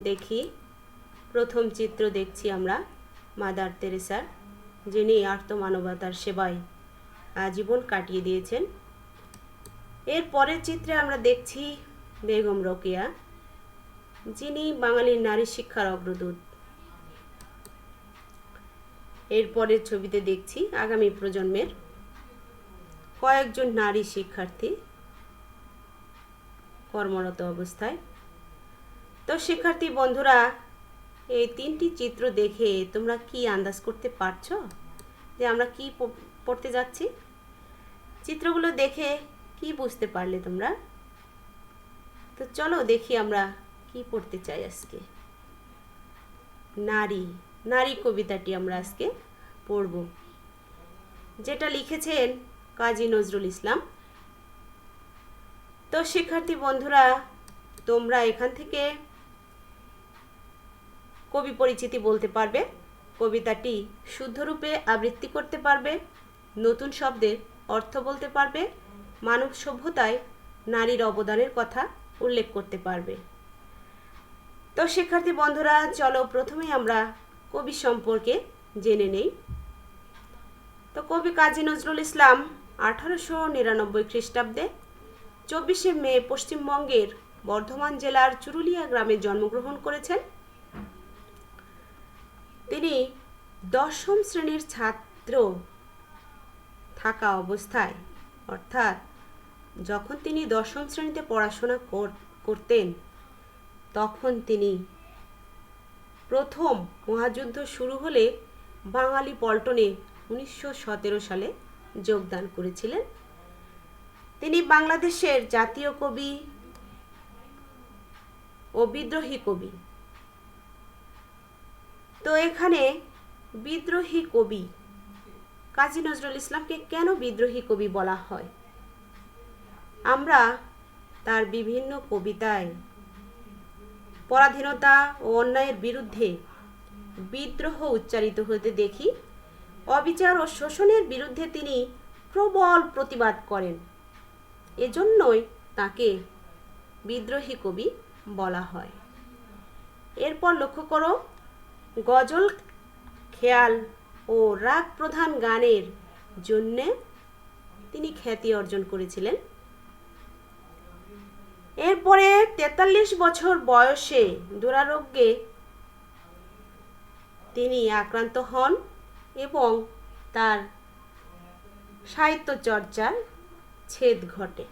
দেখি প্রথম চিত্র দেখছি আমরা মাদার তেরেসার, যিনি আর্তমানবতার সেবায় আজীবন কাটিয়ে দিয়েছেন। এর পরের চিত্রে আমরা দেখছি বেগম রোকেয়া, যিনি বাঙালির নারী শিক্ষার অগ্রদূত। এর পরের ছবিতে দেখছি আগামী প্রজন্মের কয়েকজন নারী শিক্ষার্থী কর্মরত অবস্থায়। তো শিক্ষার্থী বন্ধুরা, এই তিনটি চিত্র দেখে তোমরা কি আন্দাজ করতে পারছো যে আমরা কি পড়তে যাচ্ছি? চিত্রগুলো দেখে কি বুঝতে পারলে তোমরা? তো চলো দেখি আমরা কি পড়তে চাই আজকে। নারী নারী কবিতাটি আমরা আজকে পড়ব, যেটা লিখেছেন কাজী নজরুল ইসলাম। তো শিক্ষার্থী বন্ধুরা, তোমরা এখান থেকে কবি পরিচিতি বলতে পারবে, কবিতাটি শুদ্ধরূপে আবৃত্তি করতে পারবে, নতুন শব্দের অর্থ বলতে পারবে, মানব সভ্যতায় নারীর অবদানের কথা উল্লেখ করতে পারবে। তো শিক্ষার্থী বন্ধুরা, চলো প্রথমেই আমরা কবি সম্পর্কে জেনে নেই। তো কবি কাজী নজরুল ইসলাম 1899 খ্রিস্টাব্দে 24শে মে পশ্চিমবঙ্গের বর্ধমান জেলার চুরুলিয়া গ্রামে জন্মগ্রহণ করেছেন। তিনি 10ম শ্রেণীর ছাত্র থাকা অবস্থায়, অর্থাৎ যখন তিনি 10ম শ্রেণীতে পড়াশোনা করতেন, তখন তিনি প্রথম মহাযুদ্ধ শুরু হলে বাঙালি পল্টনে 1917 সালে যোগদান করেছিলেন। তিনি বাংলাদেশের জাতীয় কবি ও বিদ্রোহী কবি। তো এখানে বিদ্রোহী কবি, কাজী নজরুল ইসলামকে কেন বিদ্রোহী কবি বলা হয়? আমরা তার বিভিন্ন কবিতায় পরাধীনতা ও অন্যায়ের বিরুদ্ধে বিদ্রোহ উচ্চারিত হতে দেখি। অবিচার ও শোষণের বিরুদ্ধে তিনি প্রবল প্রতিবাদ করেন, এজন্যই তাকে বিদ্রোহী কবি বলা হয়। এরপর লক্ষ্য করো, গজল, খেয়াল ও রাগ প্রধান গানের জন্যে তিনি খ্যাতি অর্জন করেছিলেন। এরপরে 43 বছর বয়সে দুরারোগ্যে তিনি আক্রান্ত হন এবং তার সাহিত্য চর্চার ছেদ ঘটে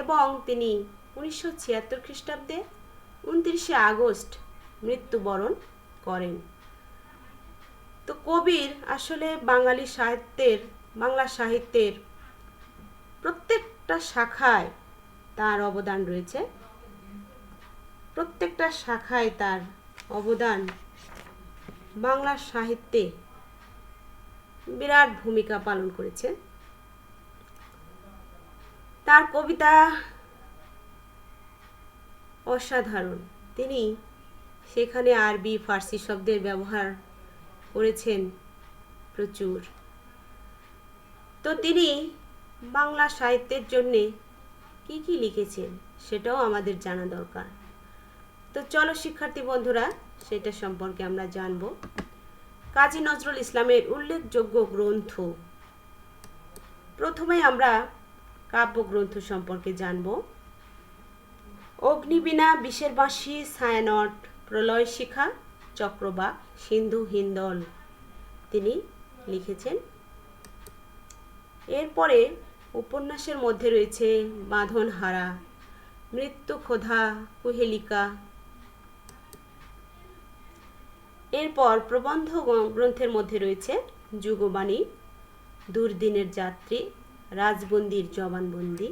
এবং তিনি 1976 খ্রিস্টাব্দে 29শে আগস্ট মৃত্যুবরণ করেন। তো কবির আসলে বাংলা সাহিত্যের প্রত্যেকটা শাখায় তার অবদান রয়েছে, প্রত্যেকটা শাখায় তার অবদান বাংলা সাহিত্যে বিরাট ভূমিকা পালন করেছে। তার কবিতা অসাধারণ। তিনি সেখানে আরবি ফার্সি শব্দের ব্যবহার করেছেন প্রচুর। তো তিনি বাংলা সাহিত্যের জন্যে কি কি লিখেছেন সেটাও আমাদের জানা দরকার। তো চলো শিক্ষার্থী বন্ধুরা, সেটা সম্পর্কে আমরা জানব। কাজী নজরুল ইসলামের উল্লেখযোগ্য গ্রন্থ, প্রথমে আমরা কাব্যগ্রন্থ সম্পর্কে জানব। অগ্নিবীণা, বিষের বাঁশি, ছায়ানট, প্রলয় শিখা, চক্রবাক, সিন্ধু হিন্দল তিনি লিখেছেন। এরপরে উপন্যাসের মধ্যে রয়েছে বাঁধনহারা, মৃত্যু ক্ষোধা, কুহেলিকা। এরপর প্রবন্ধ গ্রন্থের মধ্যে রয়েছে যুগবাণী, দুর্দিনের যাত্রী, রাজবন্দির জবানবন্দি।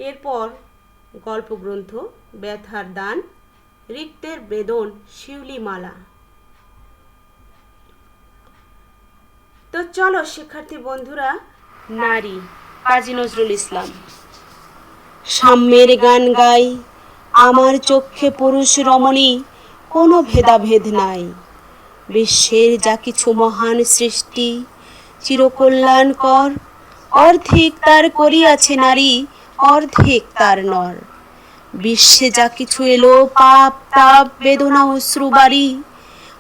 এরপর গল্পগ্রন্থ ব্যথার দান, রিক্তের বেদন, শিউলিমালা। তো চলো শিক্ষার্থী বন্ধুরা, নারী, কাজী নজরুল ইসলাম। সাম্যের গান গাই, আমার চক্ষে পুরুষ রমণী, কোনো ভেদাভেদ নাই। বিশ্বের যা কিছু মহান সৃষ্টি চিরকল্যাণকর, অর্ধেক তার করিয়াছে নারী, অর্ধেক তার নর। বিশ্বে যা কিছু এলো পাপ তাপ বেদনা অশ্রু বাড়ি,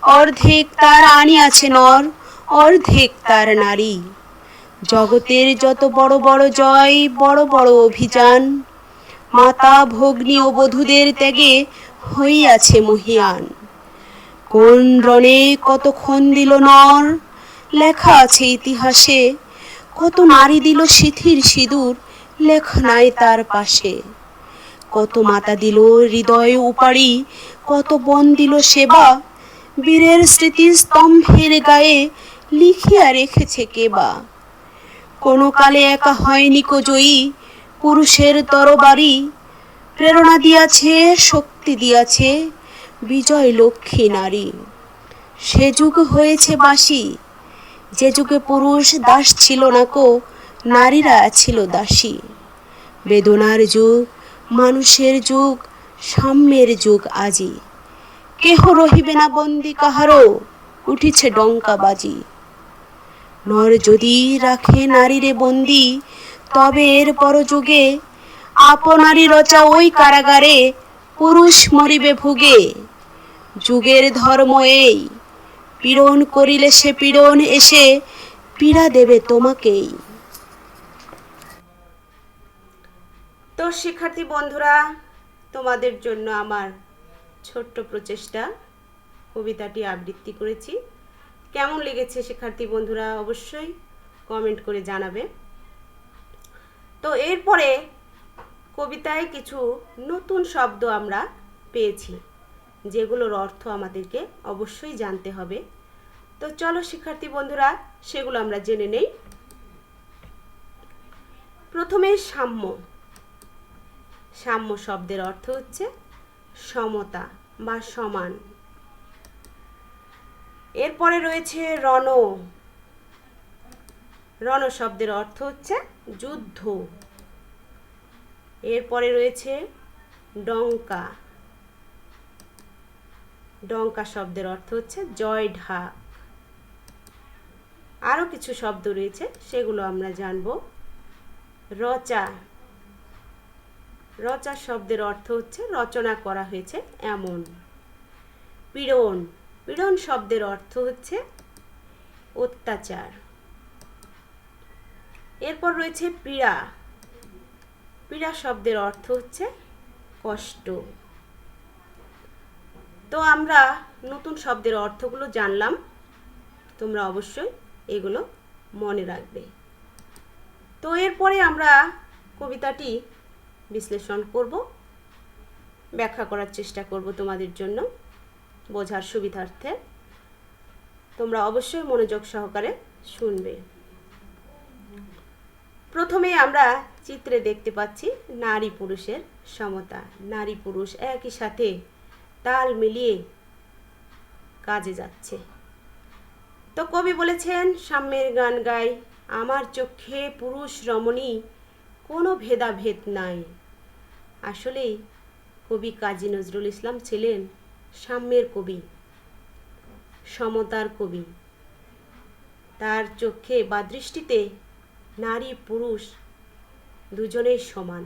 অর্ধেক তার আনিয়াছে নর, অর্ধেক তার নারী। জগতের যত বড় বড় জয়, বড় বড় অভিযান, মাতা ভগ্নী ও বধূদের ত্যাগে হইয়াছে মহীয়ান। কোন রণে কতক্ষণ দিল নর, লেখা আছে ইতিহাসে, কত নারী দিল সিথির সিঁদুর, লেখা নাই তার পাশে। কত মাতা দিল হৃদয় উপাড়ি, কত বন দিল সেবা, বীরের স্মৃতি স্তম্ভের গায়ে লিখিয়া রেখেছে কেবা। কোন কালে একা হয়নি কো জয়ী, পুরুষের তরবারি, প্রেরণা দিয়াছে শক্তি দিয়াছে বিজয় লক্ষ্মী নারী। সে যুগ হয়েছে বাসি, যে যুগে পুরুষ দাস ছিল না কো, নারীরা ছিল দাসী। বেদনার যুগ, মানুষের যুগ, সাম্যের যুগ আজি, কেহ রহিবে না বন্দি কাহারও, উঠিছে ডঙ্কা বাজি। নর যদি রাখে নারীরে বন্দি, তবে এর পরযুগে আপনারই রচা ওই কারাগারে পুরুষ মরিবে ভুগে। যুগের ধর্ম এই, পীড়ন করিলে সে পীড়ন এসে পীড়া দেবে তোমাকেই। তো শিক্ষার্থী বন্ধুরা, তোমাদের জন্য আমার ছোট্ট প্রচেষ্টা কবিতাটি আবৃত্তি করেছি। কেমন লেগেছে শিক্ষার্থী বন্ধুরা অবশ্যই কমেন্ট করে জানাবে। তো এরপরে কবিতায় কিছু নতুন শব্দ আমরা পেয়েছি, যেগুলোর অর্থ আমাদেরকে অবশ্যই জানতে হবে। তো চলো শিক্ষার্থী বন্ধুরা সেগুলো আমরা জেনে নেই। প্রথমে সাম্য। সাম্য শব্দের অর্থ হচ্ছে সমতা বা সমান। এরপরে রয়েছে রণ। রণ শব্দের অর্থ হচ্ছে যুদ্ধ। এরপরে রয়েছে ডঙ্কা। ডঙ্কা শব্দের অর্থ হচ্ছে জয় ঢাক। আরো কিছু শব্দ রয়েছে, সেগুলো আমরা জানব। রচা। রচা শব্দের অর্থ হচ্ছে রচনা করা হয়েছে এমন। পীড়ন। পীড়ন শব্দের অর্থ হচ্ছে অত্যাচার। এরপর রয়েছে পীড়া। পীড়া শব্দের অর্থ হচ্ছে কষ্ট। তো আমরা নতুন শব্দের অর্থগুলো জানলাম, তোমরা অবশ্যই এগুলো মনে রাখবে। তো এরপরে আমরা কবিতাটি বিশ্লেষণ করব, ব্যাখ্যা করার চেষ্টা করব তোমাদের জন্য বোঝার সুবিধার্থে। তোমরা অবশ্যই মনোযোগ সহকারে শুনবে। প্রথমে আমরা চিত্রে দেখতে পাচ্ছি নারী পুরুষের সমতা। নারী পুরুষ একই সাথে তাল মিলিয়ে কাজে যাচ্ছে। তো কবি বলেছেন, সাম্যের গান গাই, আমার চোখে পুরুষ রমণী, কোনো ভেদাভেদ নাই। আসলেই কবি কাজী নজরুল ইসলাম ছিলেন সাম্যের কবি, সমতার কবি। তার চোখে বা দৃষ্টিতে নারী পুরুষ দুজনেই সমান।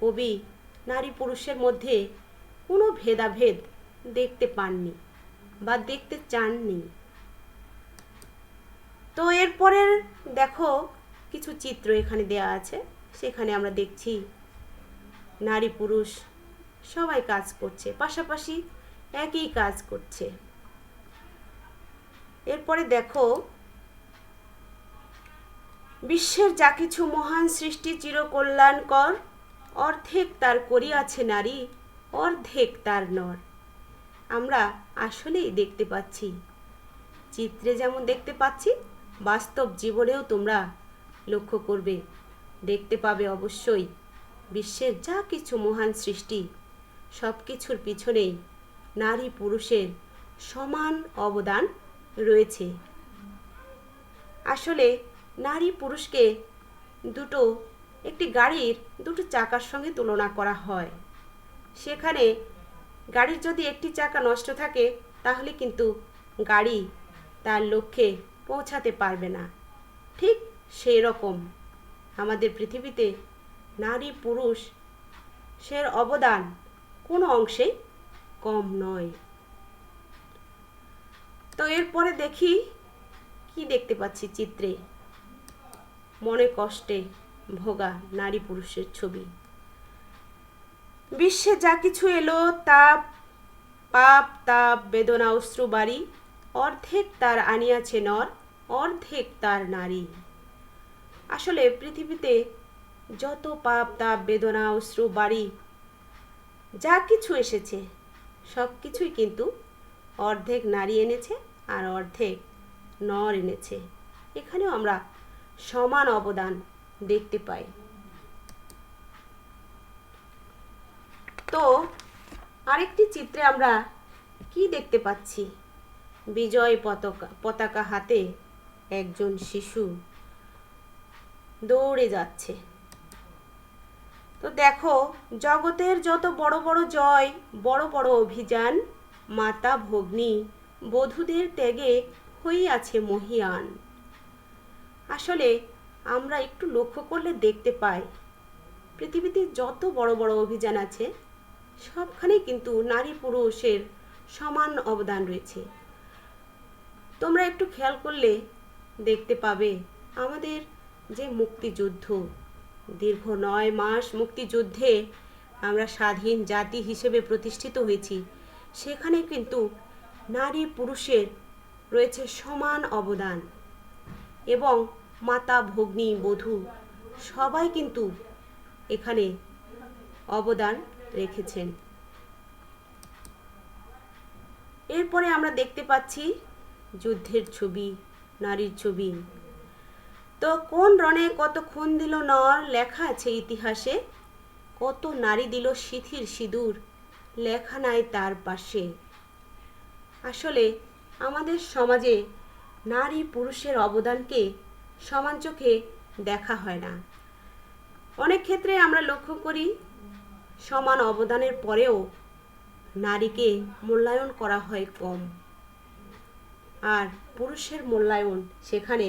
কবি নারী পুরুষের মধ্যে কোনো ভেদাভেদ দেখতে পাননি বা দেখতে চাননি। তো এরপরের দেখো কিছু চিত্র এখানে দেয়া আছে, সেখানে আমরা দেখছি নারী পুরুষ সবাই কাজ করছে, পাশাপাশি একই কাজ করছে। এরপরে দেখো, বিশ্বের যা কিছু মহান সৃষ্টি চিরকল্যাণকর, অর্ধেক তার করিয়াছে নারী, অর্ধেক তার নর। আমরা আসলেই দেখতে পাচ্ছি, চিত্রে যেমন দেখতে পাচ্ছি, বাস্তব জীবনেও তোমরা লক্ষ্য করবে, দেখতে পাবে অবশ্যই। বিশ্বের যা কিছু মহান সৃষ্টি, সব কিছুর পিছনেই নারী পুরুষের সমান অবদান রয়েছে। আসলে নারী পুরুষকে একটি গাড়ির দুটো চাকার সঙ্গে তুলনা করা হয়। সেখানে গাড়ির যদি একটি চাকা নষ্ট থাকে, তাহলে কিন্তু গাড়ি তার লক্ষ্যে পৌঁছাতে পারবে না। ঠিক সেই রকম আমাদের পৃথিবীতে নারী পুরুষ সে অবদান কোনো অংশেই কম নয়। তো এরপরে দেখি কি দেখতে পাচ্ছি চিত্রে, মনে কষ্টে ভোগা নারী পুরুষের ছবি। বিশ্বে যা কিছু এলো তাপ পাপ তাপ বেদনা অশ্রু বাড়ি, অর্ধেক তার আনিয়াছে নর, অর্ধেক তার নারী। আসলে পৃথিবীতে যত পাপ তাপ বেদনা অশ্রু বাড়ি যা কিছু এসেছে সব কিছুই কিন্তু অর্ধেক নারী এনেছে আর অর্ধেক নর এনেছে। এখানেও আমরা সমান অবদান দেখতে পাই। তো আরেকটি চিত্রে আমরা কি দেখতে পাচ্ছি, বিজয় পতাকা হাতে একজন শিশু দৌড়ে যাচ্ছে। তো দেখো, জগতের যত বড় বড় জয়, বড় বড় অভিযান, মাতা ভগ্নী বধূদের ত্যাগে হইয়াছে মহীয়ান। আসলে আমরা একটু লক্ষ্য করলে দেখতে পাই পৃথিবীতে যত বড় বড় অভিযান আছে সবখানেই কিন্তু নারী পুরুষের সমান অবদান রয়েছে। তোমরা একটু খেয়াল করলে দেখতে পাবে আমাদের যে মুক্তিযুদ্ধ, দীর্ঘ 9 মাস মুক্তিযুদ্ধে আমরা স্বাধীন জাতি হিসেবে প্রতিষ্ঠিত হয়েছি, সেখানে কিন্তু নারী পুরুষের রয়েছে সমান অবদান এবং মাতা ভগ্নী বধূ সবাই কিন্তু এখানে অবদান রেখেছেন। এরপরে আমরা দেখতে পাচ্ছি যুদ্ধের ছবি, নারীর ছবি। তো কোন রণে কত খুন দিল নর, লেখা আছে ইতিহাসে, কত নারী দিল সিথির সিঁদুর, লেখা নাই তার পাশে। আসলে আমাদের সমাজে নারী পুরুষের অবদানকে সমান চোখে দেখা হয় না। অনেক ক্ষেত্রে আমরা লক্ষ্য করি সমান অবদানের পরেও নারীকে মূল্যায়ন করা হয় কম, আর পুরুষের মূল্যায়ন সেখানে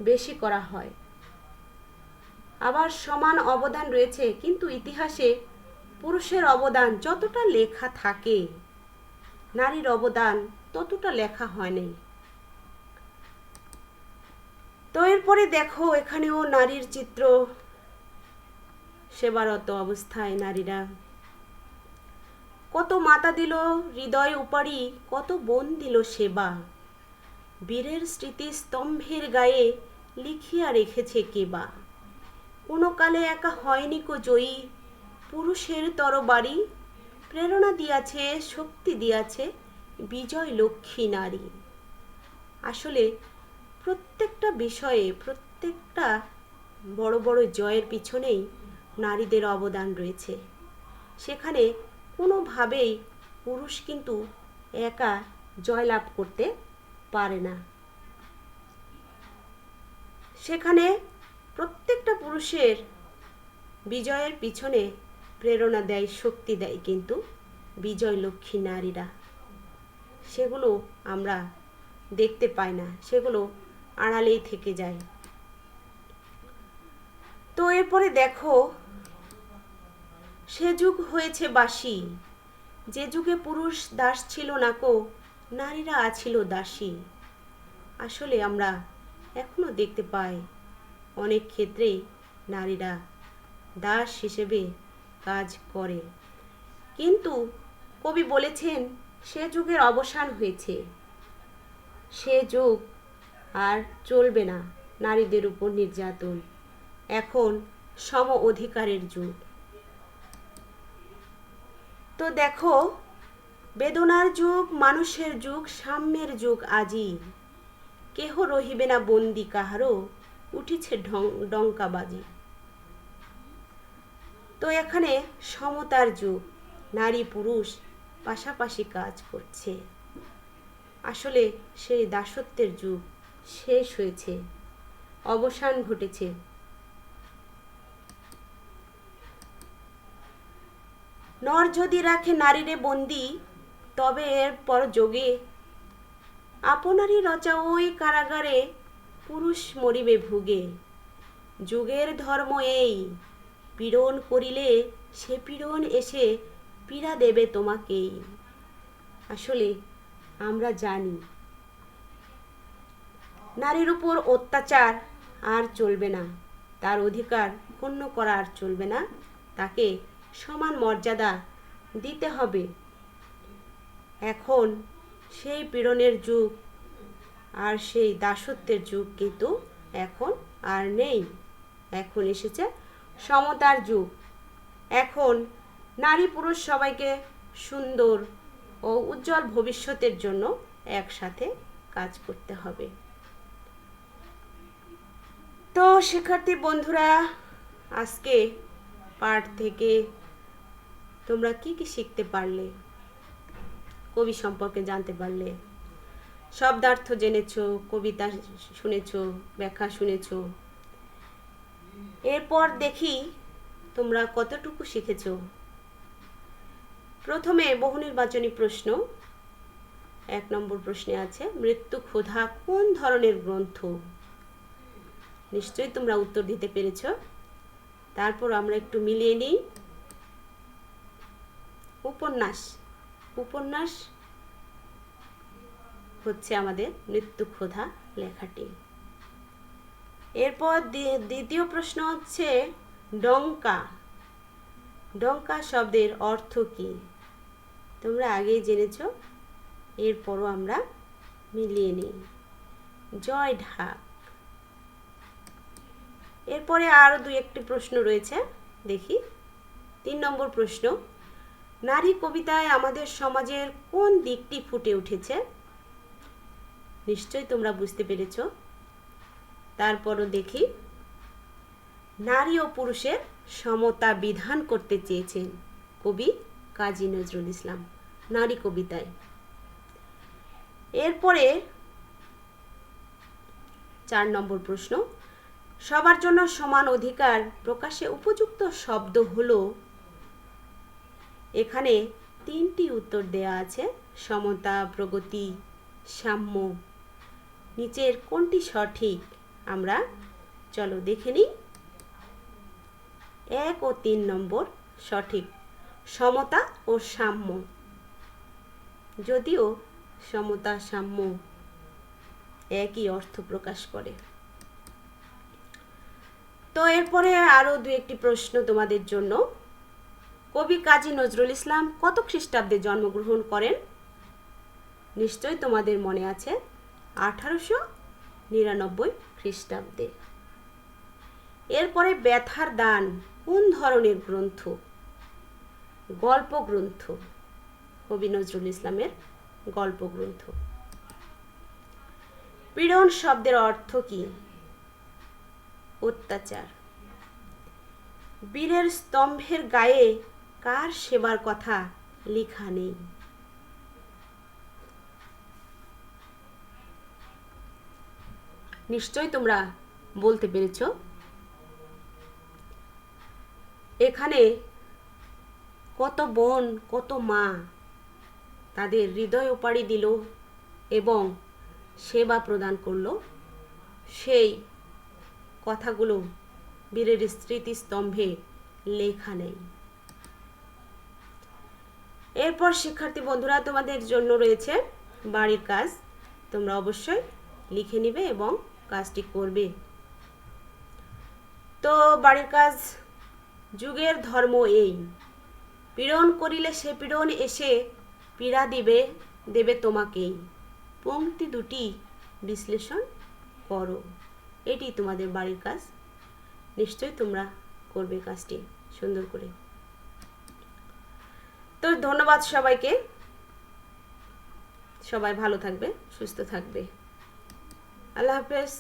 বেশি করা হয়। আবার সমান অবদান রয়েছে, কিন্তু ইতিহাসে পুরুষের অবদান যতটা লেখা থাকে নারীর অবদান ততটা লেখা হয়নি। তো এরপরে দেখো, এখানেও নারীর চিত্র, সেবারত অবস্থায় নারীরা কত মাতা দিল হৃদয় উপাড়ি, কত বোন দিল সেবা, বীরের স্মৃতি স্তম্ভের গায়ে লিখিয়া রেখেছে কেবা, কোনো কালে একা হয়নি কো জয়ী, পুরুষের তরবারি, প্রেরণা দিয়াছে শক্তি দিয়াছে বিজয় লক্ষ্মী নারী। আসলে প্রত্যেকটা বিষয়ে, প্রত্যেকটা বড় বড় জয়ের পিছনেই নারীদের অবদান রয়েছে। সেখানে কোনোভাবেই পুরুষ কিন্তু একা জয়লাভ করতে পারে না। সেখানে প্রত্যেকটা পুরুষের বিজয়ের পিছনে প্রেরণা দেয়, শক্তি দেয় কিন্তু বিজয় লক্ষ্মী নারীরা। সেগুলো আমরা দেখতে পাই না, সেগুলো আড়ালেই থেকে যায়। তো এরপরে দেখো, সে যুগ হয়েছে বাসি, যে যুগে পুরুষ দাস ছিল না কো, নারীরা আছিল দাসী। আসলে আমরা এখনো দেখতে পাই অনেক ক্ষেত্রে নারীরা দাস হিসেবে কাজ করে, কিন্তু কবি বলেছেন সে যুগের অবসান হয়েছে, সে যুগ আর চলবে না নারীদের উপর নির্যাতন, এখন সম অধিকারের যুগ। তো দেখো, বেদনার যুগ, মানুষের যুগ, সাম্যের যুগ আজি, কেহ রহিবে না বন্দি কাহারও, উঠিছে ডঙ্কাবাজি। তো এখানে সমতার যুগ, নারী পুরুষ পাশাপাশি কাজ করছে। আসলে সেই দাসত্বের যুগ শেষ হয়েছে, অবসান ঘটেছে। নর যদি রাখে নারীরে বন্দি, তবে এরপর যোগে আপনারই রচা ওই কারাগারে পুরুষ মরিবে ভুগে। যুগের ধর্ম এই, পীড়ন করিলে সে পীড়ন এসে পীড়া দেবে তোমাকেই। আসলে আমরা জানি নারীর উপর অত্যাচার আর চলবে না, তার অধিকার ক্ষুণ্ণ করা আর চলবে না, তাকে সমান মর্যাদা দিতে হবে। এখন সেই পীড়নের যুগ আর সেই দাসত্বের যুগ কিন্তু এখন আর নেই। এখন এসেছে সমতার যুগ। এখন নারী পুরুষ সবাইকে সুন্দর ও উজ্জ্বল ভবিষ্যতের জন্য একসাথে কাজ করতে হবে। তো শিক্ষার্থী বন্ধুরা, আজকে পাঠ থেকে তোমরা কি কি শিখতে পারলে, কবি সম্পর্কে জানতে পারলে, শব্দার্থ জেনেছো, কবিতা শুনেছো, ব্যাখ্যা শুনেছো। এরপর দেখি তোমরা কতটুকু শিখেছো। প্রথমে বহুনির্বাচনী প্রশ্ন। 1 নম্বর প্রশ্নে আছে মৃত্যু ক্ষুধা কোন ধরনের গ্রন্থ? নিশ্চয়ই তোমরা উত্তর দিতে পেরেছ। তারপর আমরা একটু মিলিয়ে নিই। উপন্যাস, উপন্যাস হচ্ছে আমাদের মৃত্যু ক্ষুধা লেখাটি। এরপর দ্বিতীয় প্রশ্ন হচ্ছে ডঙ্কা। ডঙ্কা শব্দের অর্থ কি? তোমরা আগেই জেনেছ, এরপরও আমরা মিলিয়ে নিই। জয় ঢাক। এরপরে আরও 2-1টি প্রশ্ন রয়েছে, দেখি। 3 নম্বর প্রশ্ন, নারী কবিতায় আমাদের সমাজের কোন দিকটি ফুটে উঠেছে? নিশ্চয়ই তোমরা বুঝতে পেরেছ। তারপরও দেখি, নারী ও পুরুষের সমতা বিধান করতে চেয়েছেন কবি কাজী নজরুল ইসলাম নারী কবিতায়। এরপরে 4 নম্বর প্রশ্ন, সবার জন্য সমান অধিকার প্রকাশে উপযুক্ত শব্দ হলো। এখানে 3টি উত্তর দেয়া আছে, সমতা, প্রগতি, সাম্য। নিচের কোনটি সঠিক আমরা চলো দেখে নিই। 1 ও 3 নম্বর সঠিক, সমতা ও সাম্য। যদিও সমতা সাম্য একই অর্থ প্রকাশ করে। তো এরপরে আরও 2-1টি প্রশ্ন তোমাদের জন্য। কবি কাজী নজরুল ইসলাম কত খ্রিস্টাব্দে জন্মগ্রহণ করেন? নিশ্চয়ই তোমাদের মনে আছে, 1899 খ্রিস্টাব্দে। এরপরে ব্যথার দান কোন ধরনের গ্রন্থ? গল্প গ্রন্থ, কবি নজরুল ইসলামের গল্প গ্রন্থ। পীড়ন শব্দের অর্থ কি? অত্যাচার। বীরের স্তম্ভের গায়ে কার সেবার কথা লেখা নেই? নিশ্চয়ই তোমরা বলতে পেরেছ। এখানে কত বোন, কত মা তাদের হৃদয় উপাড়ি দিল এবং সেবা প্রদান করলো, সেই কথাগুলো বীরের স্মৃতিস্তম্ভে লেখা নেই। এরপর শিক্ষার্থী বন্ধুরা, তোমাদের জন্য রয়েছে বাড়ির কাজ। তোমরা অবশ্যই লিখে নিবে এবং কাজটি করবে। তো বাড়ির কাজ, যুগের ধর্ম এই, পীড়ন করিলে সে পীড়ন এসে পীড়া দেবে তোমাকেই। পংক্তি দুটি বিশ্লেষণ করো। এটি তোমাদের বাড়ির কাজ। নিশ্চয়ই তোমরা করবে কাজটি সুন্দর করে। তো ধন্যবাদ সবাইকে। সবাই ভালো থাকবে, সুস্থ থাকবে। আল্লাহ হাফেজ।